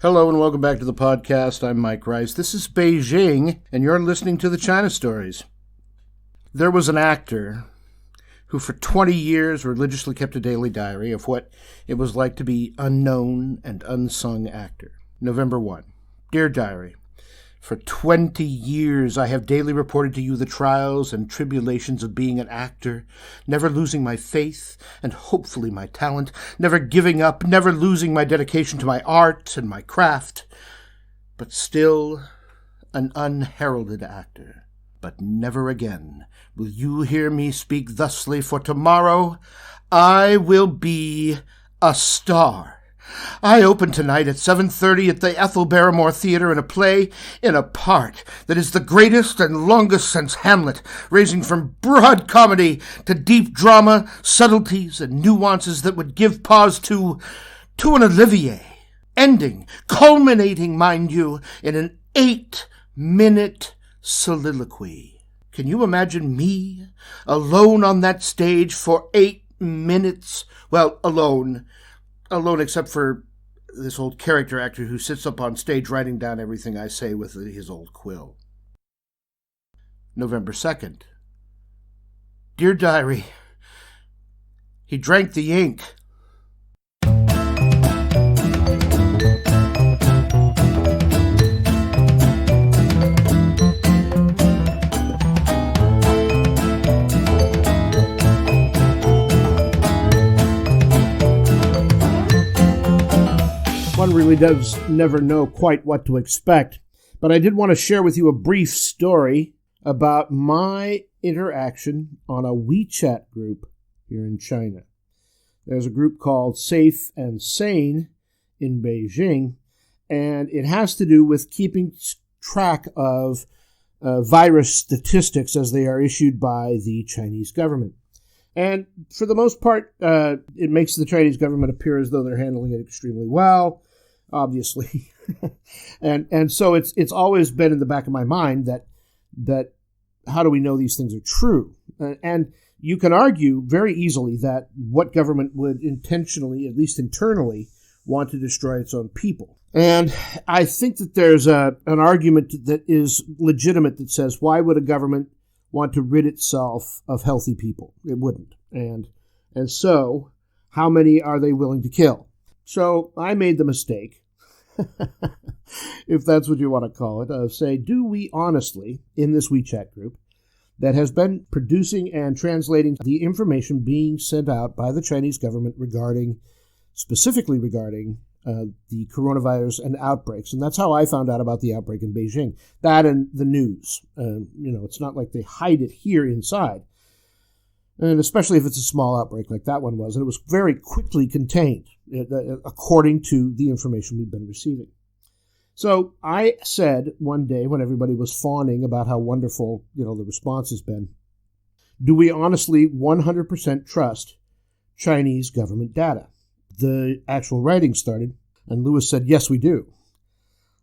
Hello and welcome back to the podcast. I'm Mike Rice. This is Beijing, and you're listening to the China Stories. There was an actor who for 20 years religiously kept a daily diary of what it was like to be unknown and unsung actor. November 1. Dear Diary, for 20 years I have daily reported to you the trials and tribulations of being an actor, never losing my faith and hopefully my talent, never giving up, never losing my dedication to my art and my craft, but still an unheralded actor. But never again will you hear me speak thusly, for tomorrow I will be a star. I open tonight at 7:30 at the Ethel Barrymore Theatre in a play in a part that is the greatest and longest since Hamlet, ranging from broad comedy to deep drama, subtleties and nuances that would give pause to an Olivier, ending, culminating, mind you, in an 8-minute soliloquy. Can you imagine me alone on that stage for 8 minutes? Well, alone except for this old character actor who sits up on stage writing down everything I say with his old quill. November 2nd. Dear Diary, he drank the ink. One really does never know quite what to expect, but I did want to share with you a brief story about my interaction on a WeChat group here in China. There's a group called Safe and Sane in Beijing, and it has to do with keeping track of virus statistics as they are issued by the Chinese government. And for the most part, it makes the Chinese government appear as though they're handling it extremely well, obviously. and so it's always been in the back of my mind that how do we know these things are true? And you can argue very easily that what government would intentionally, at least internally, want to destroy its own people. And I think that there's an argument that is legitimate that says, why would a government want to rid itself of healthy people? It wouldn't. And so, how many are they willing to kill? So I made the mistake, if that's what you want to call it, of say, do we honestly, in this WeChat group, that has been producing and translating the information being sent out by the Chinese government specifically regarding the coronavirus and outbreaks. And that's how I found out about the outbreak in Beijing. That and the news. It's not like they hide it here inside. And especially if it's a small outbreak like that one was. And it was very quickly contained, according to the information we've been receiving. So I said one day when everybody was fawning about how wonderful, the response has been, do we honestly 100% trust Chinese government data? The actual writing started, and Lewis said, yes, we do.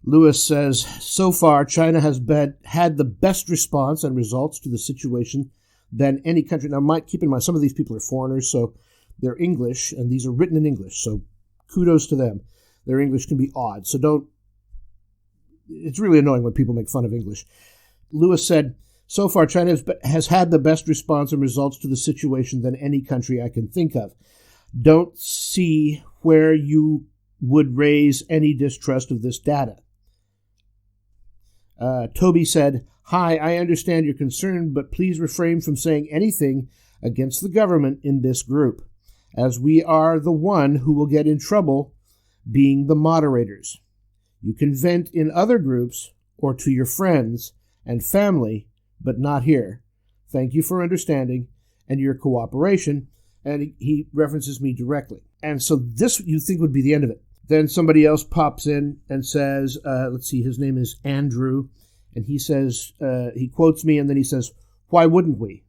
Lewis says, so far, China has had the best response and results to the situation than any country. Now, keep in mind, some of these people are foreigners, so they're English, and these are written in English, so kudos to them. Their English can be odd, so it's really annoying when people make fun of English. Lewis said, so far, China has had the best response and results to the situation than any country I can think of. Don't see where you would raise any distrust of this data. Toby said, hi, I understand your concern, but please refrain from saying anything against the government in this group, as we are the one who will get in trouble being the moderators. You can vent in other groups or to your friends and family, but not here. Thank you for understanding and your cooperation. And he references me directly. And so this, you think, would be the end of it. Then somebody else pops in and says, let's see, his name is Andrew. And he says, he quotes me, and then he says, why wouldn't we?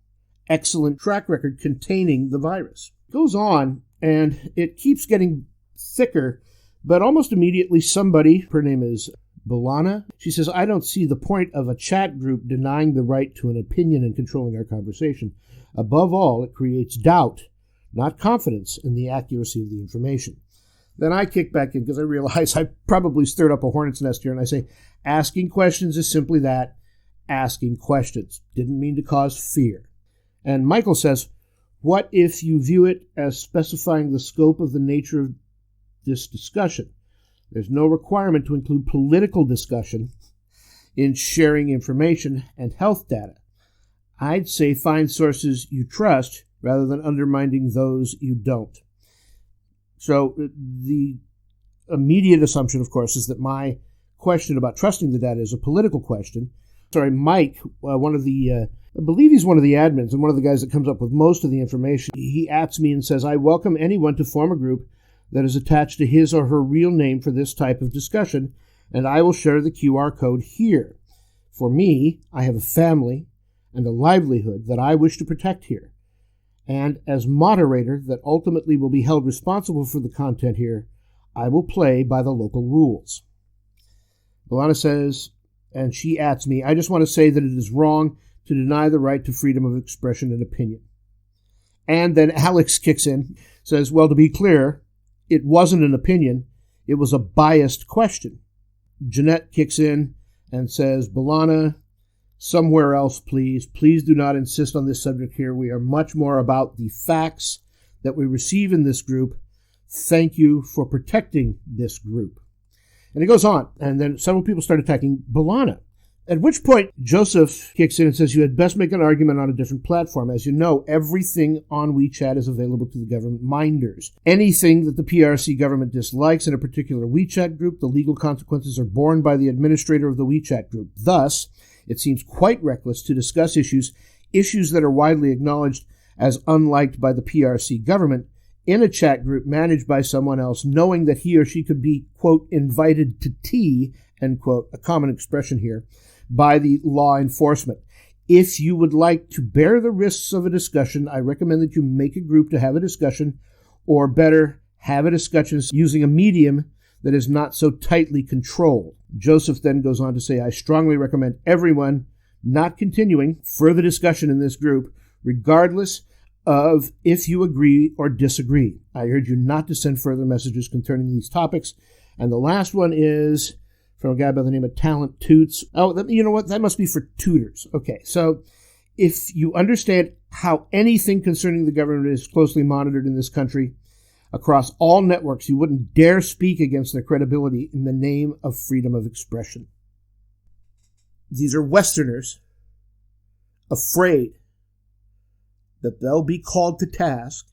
Excellent track record containing the virus. Goes on, and it keeps getting thicker, but almost immediately somebody, her name is Bolana, she says, I don't see the point of a chat group denying the right to an opinion and controlling our conversation. Above all, it creates doubt, not confidence in the accuracy of the information. Then I kick back in because I realize I probably stirred up a hornet's nest here, and I say, asking questions is simply that, asking questions. Didn't mean to cause fear. And Michael says, what if you view it as specifying the scope of the nature of this discussion? There's no requirement to include political discussion in sharing information and health data. I'd say find sources you trust rather than undermining those you don't. So the immediate assumption, of course, is that my question about trusting the data is a political question. Sorry, Mike, I believe he's one of the admins and one of the guys that comes up with most of the information. He @s me and says, I welcome anyone to form a group that is attached to his or her real name for this type of discussion, and I will share the QR code here. For me, I have a family and a livelihood that I wish to protect here. And as moderator that ultimately will be held responsible for the content here, I will play by the local rules. Balana says, and she @s me, I just want to say that it is wrong to deny the right to freedom of expression and opinion. And then Alex kicks in, says, well, to be clear, it wasn't an opinion, it was a biased question. Jeanette kicks in and says, Balana, somewhere else, please. Please do not insist on this subject here. We are much more about the facts that we receive in this group. Thank you for protecting this group. And it goes on, and then several people start attacking Balana. At which point, Joseph kicks in and says, you had best make an argument on a different platform. As you know, everything on WeChat is available to the government minders. Anything that the PRC government dislikes in a particular WeChat group, the legal consequences are borne by the administrator of the WeChat group. Thus, it seems quite reckless to discuss issues that are widely acknowledged as unliked by the PRC government in a chat group managed by someone else, knowing that he or she could be, quote, invited to tea, end quote, a common expression here, by the law enforcement. If you would like to bear the risks of a discussion, I recommend that you make a group to have a discussion, or better, have a discussion using a medium that is not so tightly controlled. Joseph then goes on to say, I strongly recommend everyone not continuing further discussion in this group, regardless of if you agree or disagree. I urge you not to send further messages concerning these topics. And the last one is from a guy by the name of Talent Toots. Oh, you know what? That must be for tutors. Okay, so if you understand how anything concerning the government is closely monitored in this country across all networks, you wouldn't dare speak against their credibility in the name of freedom of expression. These are Westerners afraid that they'll be called to task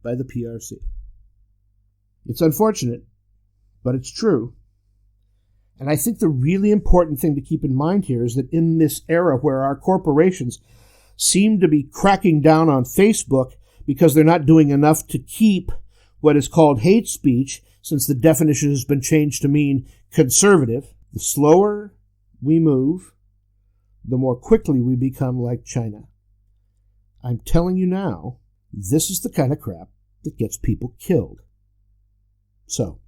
by the PRC. It's unfortunate, but it's true. And I think the really important thing to keep in mind here is that in this era where our corporations seem to be cracking down on Facebook because they're not doing enough to keep what is called hate speech, since the definition has been changed to mean conservative, the slower we move, the more quickly we become like China. I'm telling you now, this is the kind of crap that gets people killed. So,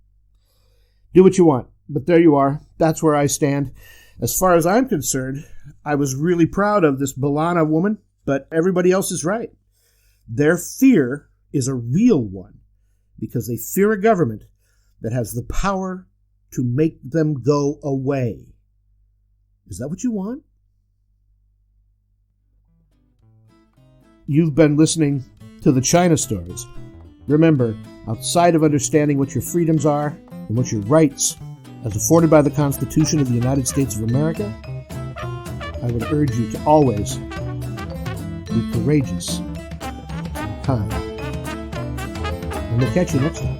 do what you want. But there you are. That's where I stand. As far as I'm concerned, I was really proud of this Balana woman, but everybody else is right. Their fear is a real one because they fear a government that has the power to make them go away. Is that what you want? You've been listening to the China Stories. Remember, outside of understanding what your freedoms are and what your rights as afforded by the Constitution of the United States of America, I would urge you to always be courageous and kind. And we'll catch you next time.